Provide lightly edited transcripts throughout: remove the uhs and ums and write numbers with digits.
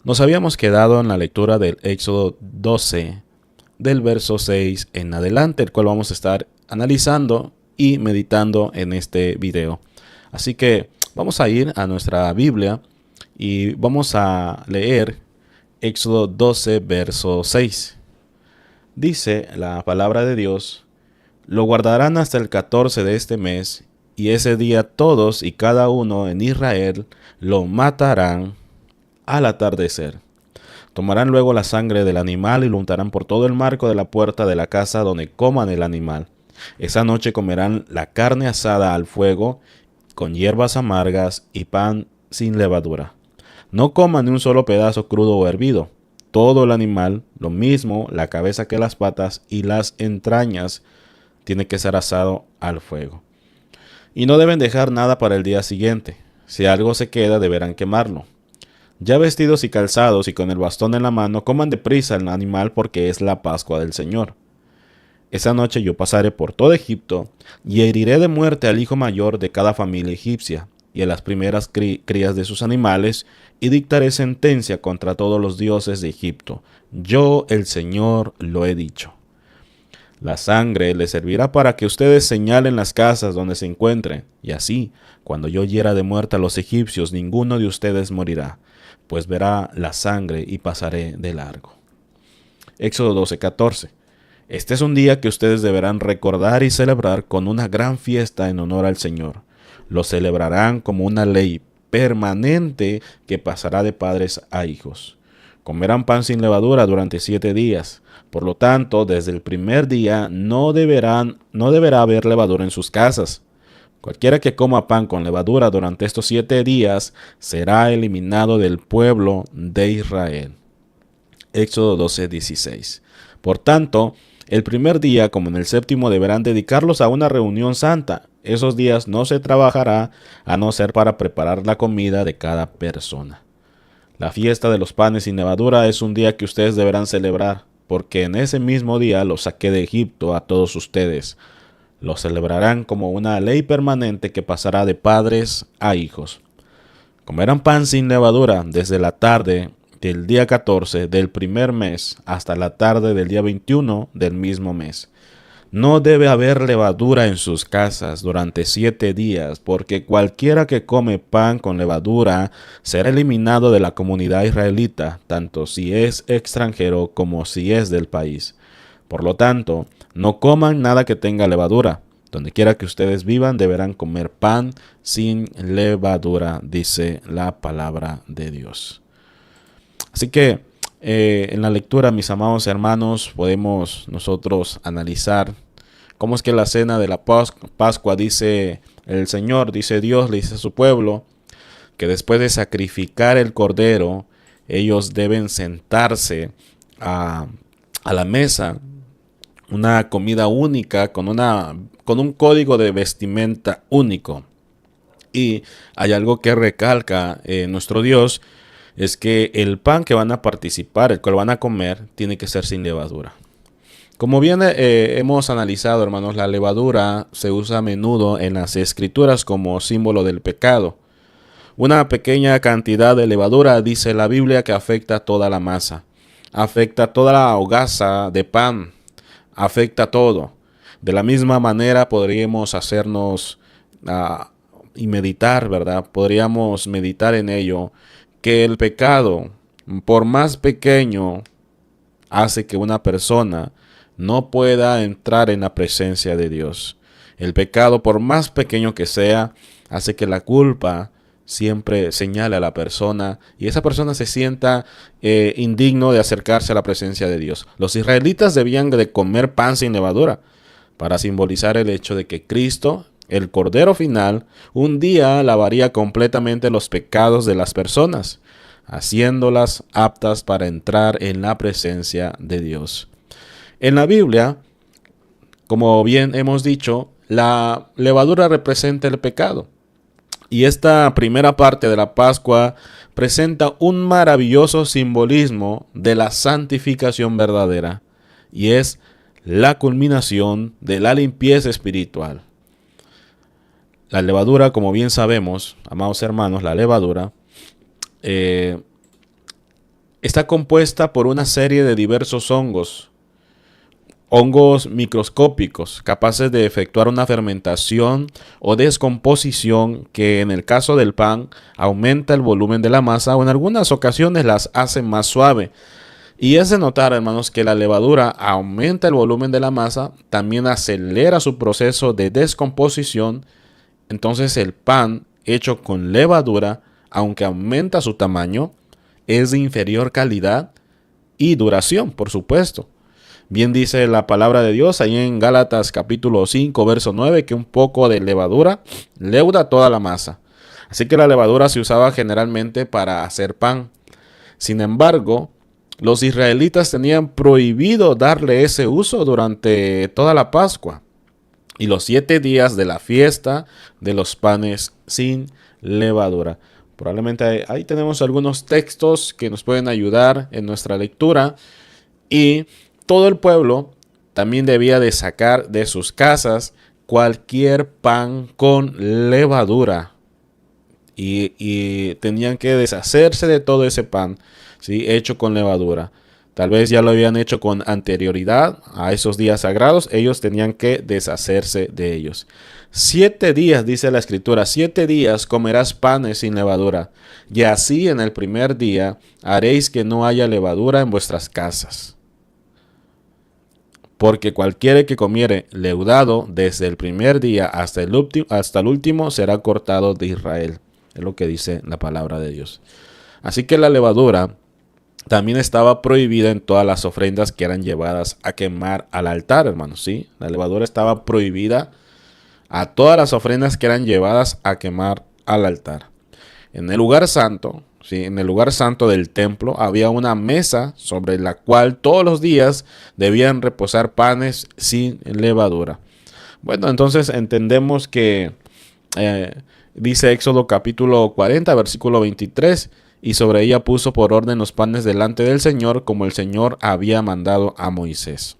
Nos habíamos quedado en la lectura del Éxodo 12, del verso 6 en adelante, el cual vamos a estar analizando y meditando en este video. Así que vamos a ir a nuestra Biblia y vamos a leer Éxodo 12, verso 6. Dice la palabra de Dios: lo guardarán hasta el 14 de este mes, y ese día todos y cada uno en Israel lo matarán al atardecer. Tomarán luego la sangre del animal y lo untarán por todo el marco de la puerta de la casa donde coman el animal. Esa noche comerán la carne asada al fuego, con hierbas amargas y pan sin levadura. No coman ni un solo pedazo crudo o hervido. Todo el animal, lo mismo la cabeza que las patas y las entrañas, tiene que ser asado al fuego. Y no deben dejar nada para el día siguiente. Si algo se queda, deberán quemarlo. Ya vestidos y calzados y con el bastón en la mano, coman deprisa el animal, porque es la Pascua del Señor. Esa noche yo pasaré por todo Egipto y heriré de muerte al hijo mayor de cada familia egipcia y a las primeras crías de sus animales, y dictaré sentencia contra todos los dioses de Egipto. Yo, el Señor, lo he dicho. La sangre les servirá para que ustedes señalen las casas donde se encuentren, y así, cuando yo hiera de muerte a los egipcios, ninguno de ustedes morirá, pues verá la sangre y pasaré de largo. Éxodo 12:14. Este es un día que ustedes deberán recordar y celebrar con una gran fiesta en honor al Señor. Lo celebrarán como una ley permanente que pasará de padres a hijos. Comerán pan sin levadura durante 7 días. Por lo tanto, desde el primer día no deberá haber levadura en sus casas. Cualquiera que coma pan con levadura durante estos 7 días será eliminado del pueblo de Israel. Éxodo 12:16. Por tanto, el primer día como en el séptimo deberán dedicarlos a una reunión santa. Esos días no se trabajará, a no ser para preparar la comida de cada persona. La fiesta de los panes sin levadura es un día que ustedes deberán celebrar, porque en ese mismo día los saqué de Egipto a todos ustedes. Lo celebrarán como una ley permanente que pasará de padres a hijos. Comerán pan sin levadura desde la tarde del día 14 del primer mes hasta la tarde del día 21 del mismo mes. No debe haber levadura en sus casas durante 7 días, porque cualquiera que come pan con levadura será eliminado de la comunidad israelita, tanto si es extranjero como si es del país. Por lo tanto, no coman nada que tenga levadura. Donde quiera que ustedes vivan, deberán comer pan sin levadura, dice la palabra de Dios. Así que en la lectura, mis amados hermanos, podemos nosotros analizar cómo es que la cena de la Pascua, dice el Señor, dice Dios, le dice a su pueblo, que después de sacrificar el cordero, ellos deben sentarse a la mesa, una comida única, con un código de vestimenta único. Y hay algo que recalca nuestro Dios, es que el pan que van a participar, el cual van a comer, tiene que ser sin levadura. Como bien hemos analizado, hermanos, la levadura se usa a menudo en las escrituras como símbolo del pecado. Una pequeña cantidad de levadura, dice la Biblia, que afecta toda la masa, afecta toda la hogaza de pan, afecta todo. De la misma manera podríamos hacernos y meditar, ¿verdad? Podríamos meditar en ello, que el pecado, por más pequeño, hace que una persona no pueda entrar en la presencia de Dios. El pecado, por más pequeño que sea, hace que la culpa siempre señale a la persona y esa persona se sienta indigno de acercarse a la presencia de Dios. Los israelitas debían de comer pan sin levadura para simbolizar el hecho de que Cristo, el Cordero final, un día lavaría completamente los pecados de las personas, haciéndolas aptas para entrar en la presencia de Dios. En la Biblia, como bien hemos dicho, la levadura representa el pecado. Y esta primera parte de la Pascua presenta un maravilloso simbolismo de la santificación verdadera, y es la culminación de la limpieza espiritual. La levadura, como bien sabemos, amados hermanos, la levadura está compuesta por una serie de diversos hongos microscópicos capaces de efectuar una fermentación o descomposición que en el caso del pan aumenta el volumen de la masa o en algunas ocasiones las hace más suave. Y es de notar, hermanos, que la levadura aumenta el volumen de la masa, también acelera su proceso de descomposición. Entonces el pan hecho con levadura, aunque aumenta su tamaño, es de inferior calidad y duración, por supuesto. Bien dice la palabra de Dios ahí en Gálatas capítulo 5, verso 9, que un poco de levadura leuda toda la masa. Así que la levadura se usaba generalmente para hacer pan. Sin embargo, los israelitas tenían prohibido darle ese uso durante toda la Pascua y los 7 días de la fiesta de los panes sin levadura. Probablemente ahí tenemos algunos textos que nos pueden ayudar en nuestra lectura. Y todo el pueblo también debía de sacar de sus casas cualquier pan con levadura. Y tenían que deshacerse de todo ese pan, ¿sí?, hecho con levadura. Tal vez ya lo habían hecho con anterioridad a esos días sagrados. Ellos tenían que deshacerse de ellos. 7 días, dice la Escritura, 7 días comerás panes sin levadura. Y así en el primer día haréis que no haya levadura en vuestras casas. Porque cualquiera que comiere leudado desde el primer día hasta el último será cortado de Israel. Es lo que dice la palabra de Dios. Así que la levadura también estaba prohibida en todas las ofrendas que eran llevadas a quemar al altar, hermanos. ¿Sí? La levadura estaba prohibida a todas las ofrendas que eran llevadas a quemar al altar. En el lugar santo, ¿sí?, en el lugar santo del templo había una mesa sobre la cual todos los días debían reposar panes sin levadura. Bueno, entonces entendemos que dice Éxodo capítulo 40, versículo 23, y sobre ella puso por orden los panes delante del Señor, como el Señor había mandado a Moisés.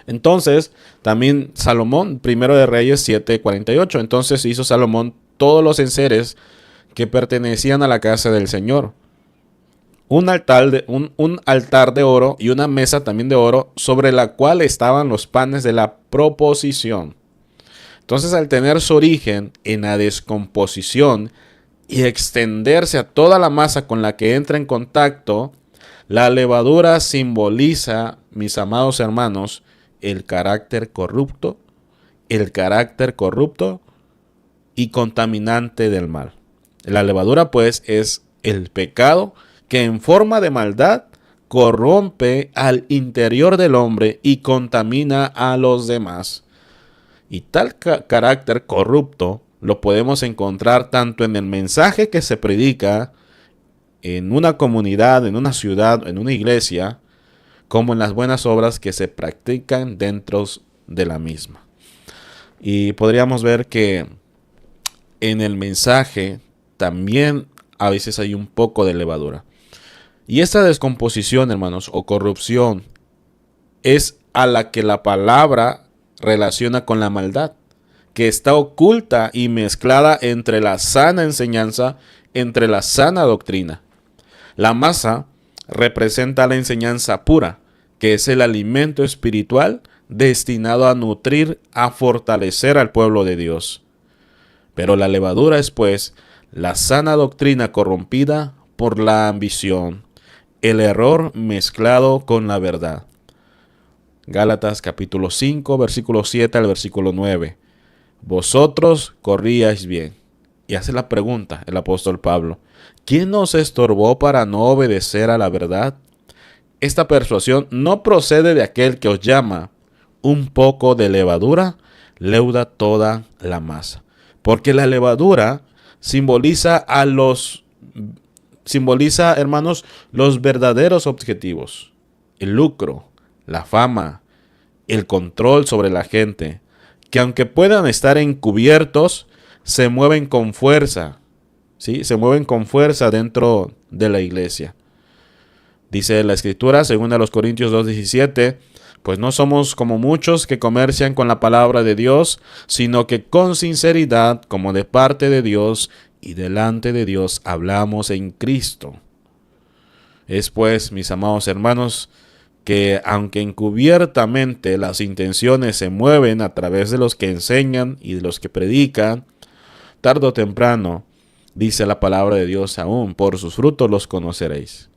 Entonces, también Salomón, primero de Reyes 7:48, entonces hizo Salomón todos los enseres que pertenecían a la casa del Señor. Un altar de oro y una mesa también de oro sobre la cual estaban los panes de la proposición. Entonces, al tener su origen en la descomposición y extenderse a toda la masa con la que entra en contacto, la levadura simboliza, mis amados hermanos, el carácter corrupto y contaminante del mal. La levadura, pues, es el pecado que en forma de maldad corrompe al interior del hombre y contamina a los demás. Y tal carácter corrupto lo podemos encontrar tanto en el mensaje que se predica en una comunidad, en una ciudad, en una iglesia, como en las buenas obras que se practican dentro de la misma. Y podríamos ver que en el mensaje también a veces hay un poco de levadura. Y esta descomposición, hermanos, o corrupción, es a la que la palabra relaciona con la maldad, que está oculta y mezclada entre la sana enseñanza, entre la sana doctrina. La masa representa la enseñanza pura, que es el alimento espiritual destinado a nutrir, a fortalecer al pueblo de Dios. Pero la levadura es, pues, la sana doctrina corrompida por la ambición, el error mezclado con la verdad. Gálatas capítulo 5, versículo 7 al versículo 9. Vosotros corríais bien. Y hace la pregunta el apóstol Pablo: ¿quién nos estorbó para no obedecer a la verdad? Esta persuasión no procede de aquel que os llama. Un poco de levadura leuda toda la masa. Porque la levadura simboliza, hermanos, los verdaderos objetivos: el lucro, la fama, el control sobre la gente, que aunque puedan estar encubiertos, se mueven con fuerza, ¿sí? Se mueven con fuerza dentro de la iglesia. Dice la Escritura, según a los Corintios 2:17, pues no somos como muchos que comercian con la palabra de Dios, sino que con sinceridad, como de parte de Dios y delante de Dios, hablamos en Cristo. Es pues, mis amados hermanos, que aunque encubiertamente las intenciones se mueven a través de los que enseñan y de los que predican, tarde o temprano, dice la palabra de Dios aún, por sus frutos los conoceréis.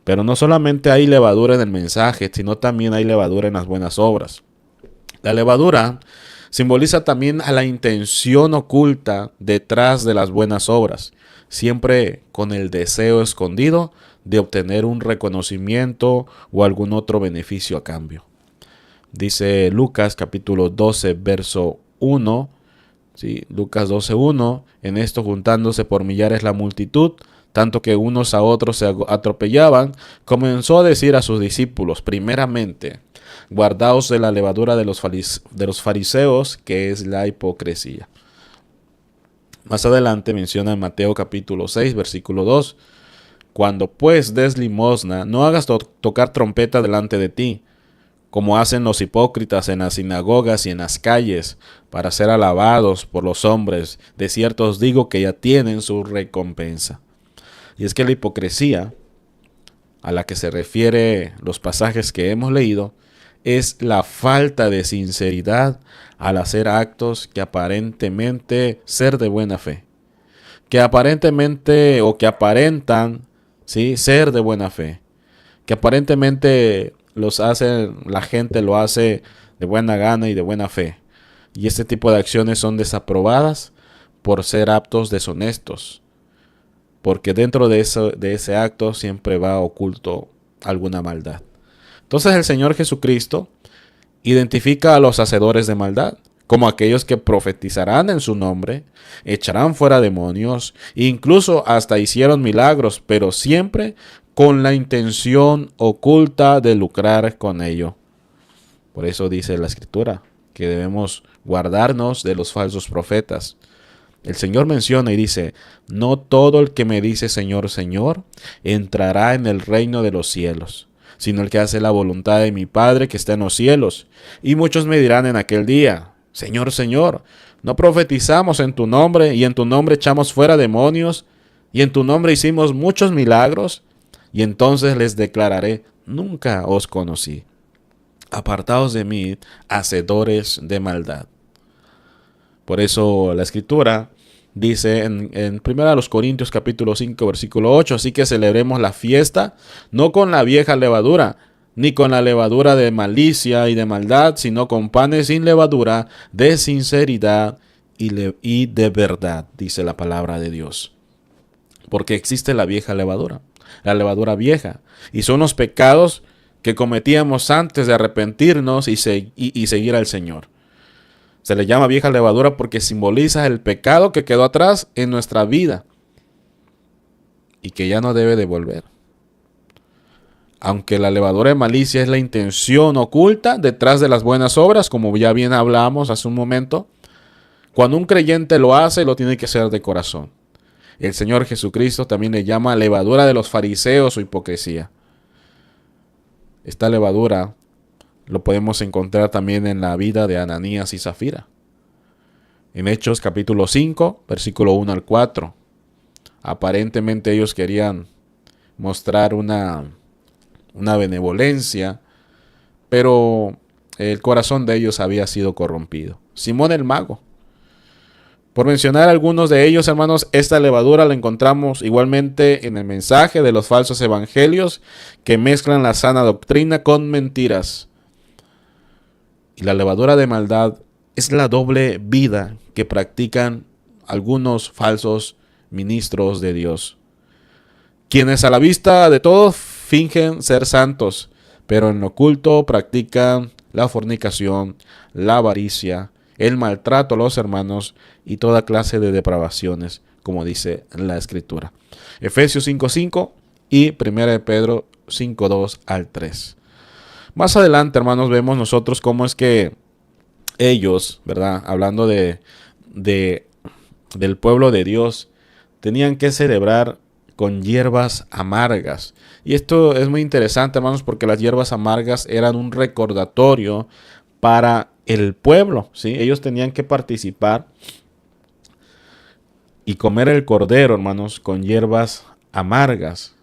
Pero no solamente hay levadura en el mensaje, sino también hay levadura en las buenas obras. La levadura simboliza también a la intención oculta detrás de las buenas obras, siempre con el deseo escondido de obtener un reconocimiento o algún otro beneficio a cambio. Dice Lucas capítulo 12, verso 1, ¿sí? Lucas 12, 1, en esto juntándose por millares la multitud, tanto que unos a otros se atropellaban, comenzó a decir a sus discípulos, primeramente, guardaos de la levadura de los fariseos, que es la hipocresía. Más adelante menciona en Mateo capítulo 6, versículo 2, cuando pues des limosna, no hagas tocar trompeta delante de ti, como hacen los hipócritas en las sinagogas y en las calles, para ser alabados por los hombres. De cierto os digo que ya tienen su recompensa. Y es que la hipocresía, a la que se refiere los pasajes que hemos leído, es la falta de sinceridad al hacer actos que aparentemente ser de buena fe, que aparentemente o que aparentan, ¿sí?, ser de buena fe, que aparentemente la gente lo hace de buena gana y de buena fe. Y este tipo de acciones son desaprobadas por ser actos deshonestos, porque dentro de ese acto siempre va oculto alguna maldad. Entonces el Señor Jesucristo identifica a los hacedores de maldad como aquellos que profetizarán en su nombre, echarán fuera demonios, incluso hasta hicieron milagros, pero siempre con la intención oculta de lucrar con ello. Por eso dice la Escritura que debemos guardarnos de los falsos profetas. El Señor menciona y dice, no todo el que me dice Señor, Señor, entrará en el reino de los cielos, sino el que hace la voluntad de mi Padre que está en los cielos. Y muchos me dirán en aquel día, Señor, Señor, ¿no profetizamos en tu nombre y en tu nombre echamos fuera demonios y en tu nombre hicimos muchos milagros? Y entonces les declararé, nunca os conocí. Apartaos de mí, hacedores de maldad. Por eso la Escritura dice en 1 Corintios capítulo 5 versículo 8, así que celebremos la fiesta no con la vieja levadura, ni con la levadura de malicia y de maldad, sino con panes sin levadura, de sinceridad y de verdad, dice la palabra de Dios. Porque existe la vieja levadura, la levadura vieja, y son los pecados que cometíamos antes de arrepentirnos y seguir al Señor. Se le llama vieja levadura porque simboliza el pecado que quedó atrás en nuestra vida y que ya no debe de volver. Aunque la levadura de malicia es la intención oculta detrás de las buenas obras, como ya bien hablamos hace un momento, cuando un creyente lo hace, lo tiene que hacer de corazón. El Señor Jesucristo también le llama levadura de los fariseos o hipocresía. Esta levadura lo podemos encontrar también en la vida de Ananías y Zafira. En Hechos capítulo 5, versículo 1 al 4. Aparentemente ellos querían mostrar una benevolencia, pero el corazón de ellos había sido corrompido. Simón el mago. Por mencionar algunos de ellos, hermanos, esta levadura la encontramos igualmente en el mensaje de los falsos evangelios que mezclan la sana doctrina con mentiras. Y la levadura de maldad es la doble vida que practican algunos falsos ministros de Dios, quienes a la vista de todos fingen ser santos, pero en lo oculto practican la fornicación, la avaricia, el maltrato a los hermanos y toda clase de depravaciones, como dice la Escritura. Efesios 5:5 y 1 Pedro 5:2 al 3. Más adelante, hermanos, vemos nosotros cómo es que ellos, ¿verdad?, hablando del pueblo de Dios, tenían que celebrar con hierbas amargas. Y esto es muy interesante, hermanos, porque las hierbas amargas eran un recordatorio para el pueblo, ¿sí? Ellos tenían que participar y comer el cordero, hermanos, con hierbas amargas.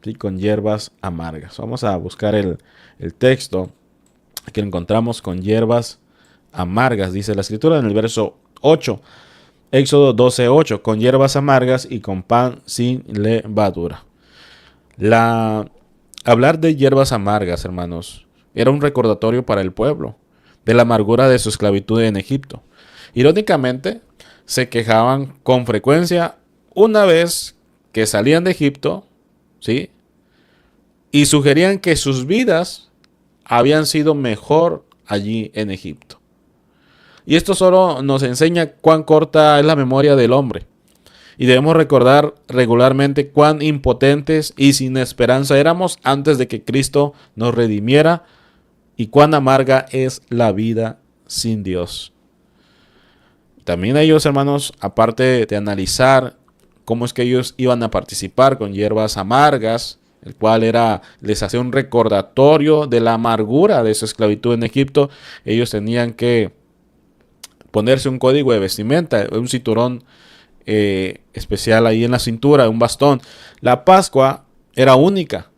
¿sí? Con hierbas amargas. Vamos a buscar el texto. Aquí lo encontramos con hierbas amargas, dice la escritura en el verso 8. Éxodo 12:8, con hierbas amargas y con pan sin levadura. Hablar de hierbas amargas, hermanos, era un recordatorio para el pueblo de la amargura de su esclavitud en Egipto. Irónicamente, se quejaban con frecuencia una vez que salían de Egipto, ¿sí? Y sugerían que sus vidas habían sido mejor allí en Egipto. Y esto solo nos enseña cuán corta es la memoria del hombre. Y debemos recordar regularmente cuán impotentes y sin esperanza éramos antes de que Cristo nos redimiera y cuán amarga es la vida sin Dios. También ellos, hermanos, aparte de analizar cómo es que ellos iban a participar con hierbas amargas, el cual les hacía un recordatorio de la amargura de su esclavitud en Egipto, ellos tenían que ponerse un código de vestimenta, un cinturón especial ahí en la cintura, un bastón. La Pascua era única,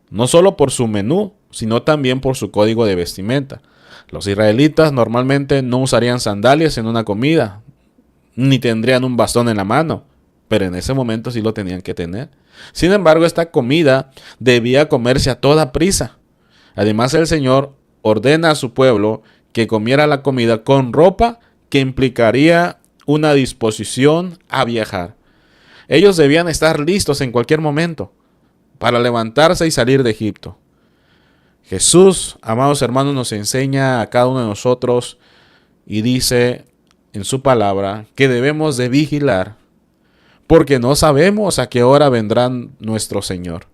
no solo por su menú, sino también por su código de vestimenta. Los israelitas normalmente no usarían sandalias en una comida, ni tendrían un bastón en la mano, pero en ese momento sí lo tenían que tener. Sin embargo, esta comida debía comerse a toda prisa. Además, el Señor ordena a su pueblo que comiera la comida con ropa que implicaría una disposición a viajar. Ellos debían estar listos en cualquier momento para levantarse y salir de Egipto. Jesús, amados hermanos, nos enseña a cada uno de nosotros y dice en su palabra que debemos de vigilar porque no sabemos a qué hora vendrá nuestro Señor.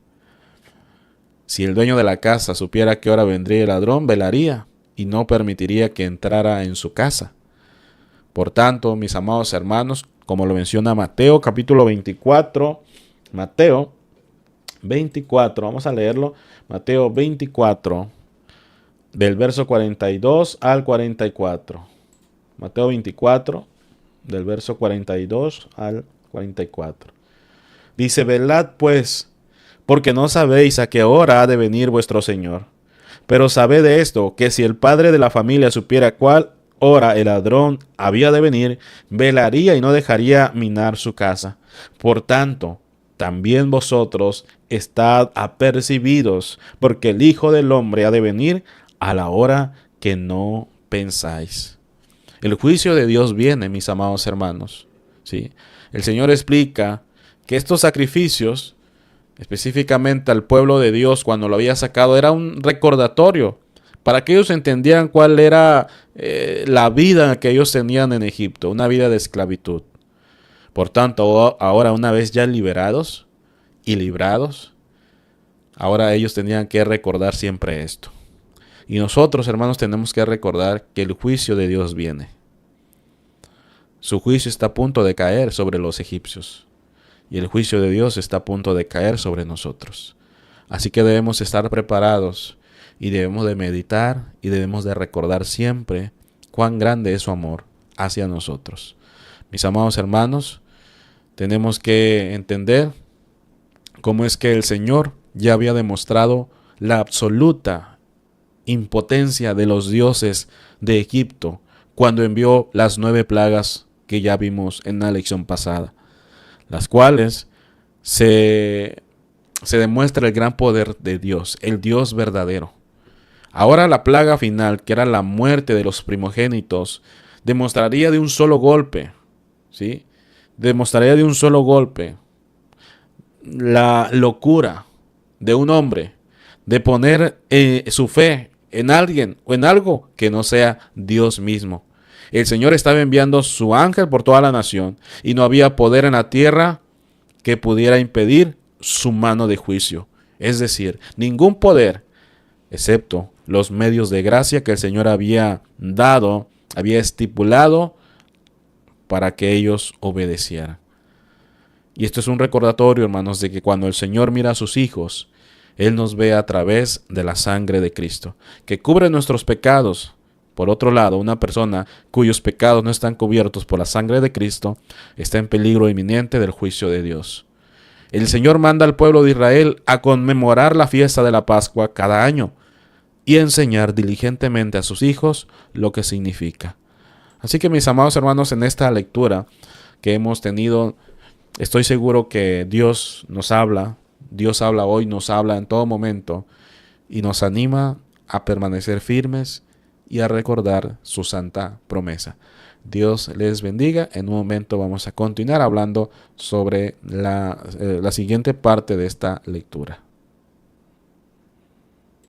Si el dueño de la casa supiera a qué hora vendría el ladrón, velaría y no permitiría que entrara en su casa. Por tanto, mis amados hermanos, como lo menciona Mateo capítulo 24, Mateo 24, vamos a leerlo, Mateo 24, del verso 42 al 44. Mateo 24, del verso 42 al 44. Dice, velad pues, porque no sabéis a qué hora ha de venir vuestro Señor. Pero sabed de esto, que si el padre de la familia supiera cuál hora el ladrón había de venir, velaría y no dejaría minar su casa. Por tanto, también vosotros estad apercibidos, porque el Hijo del Hombre ha de venir a la hora que no pensáis. El juicio de Dios viene, mis amados hermanos. ¿Sí? El Señor explica que estos sacrificios, específicamente al pueblo de Dios cuando lo había sacado, era un recordatorio para que ellos entendieran cuál era la vida que ellos tenían en Egipto, una vida de esclavitud. Por tanto, ahora una vez ya liberados y librados, ahora ellos tenían que recordar siempre esto. Y nosotros, hermanos, tenemos que recordar que el juicio de Dios viene. Su juicio está a punto de caer sobre los egipcios. Y el juicio de Dios está a punto de caer sobre nosotros. Así que debemos estar preparados y debemos de meditar y debemos de recordar siempre cuán grande es su amor hacia nosotros. Mis amados hermanos, tenemos que entender cómo es que el Señor ya había demostrado la absoluta impotencia de los dioses de Egipto cuando envió las 9 plagas que ya vimos en la lección pasada, las cuales se demuestra el gran poder de Dios, el Dios verdadero. Ahora la plaga final, que era la muerte de los primogénitos, demostraría de un solo golpe, ¿sí? Demostraría de un solo golpe la locura de un hombre de poner su fe en alguien o en algo que no sea Dios mismo. El Señor estaba enviando su ángel por toda la nación y no había poder en la tierra que pudiera impedir su mano de juicio. Es decir, ningún poder, excepto los medios de gracia que el Señor había dado, había estipulado para que ellos obedecieran. Y esto es un recordatorio, hermanos, de que cuando el Señor mira a sus hijos, Él nos ve a través de la sangre de Cristo, que cubre nuestros pecados. Por otro lado, una persona cuyos pecados no están cubiertos por la sangre de Cristo está en peligro inminente del juicio de Dios. El Señor manda al pueblo de Israel a conmemorar la fiesta de la Pascua cada año y enseñar diligentemente a sus hijos lo que significa. Así que, mis amados hermanos, en esta lectura que hemos tenido, estoy seguro que Dios habla hoy, nos habla en todo momento y nos anima a permanecer firmes y a recordar su santa promesa. Dios les bendiga. En un momento vamos a continuar hablando sobre la siguiente parte de esta lectura.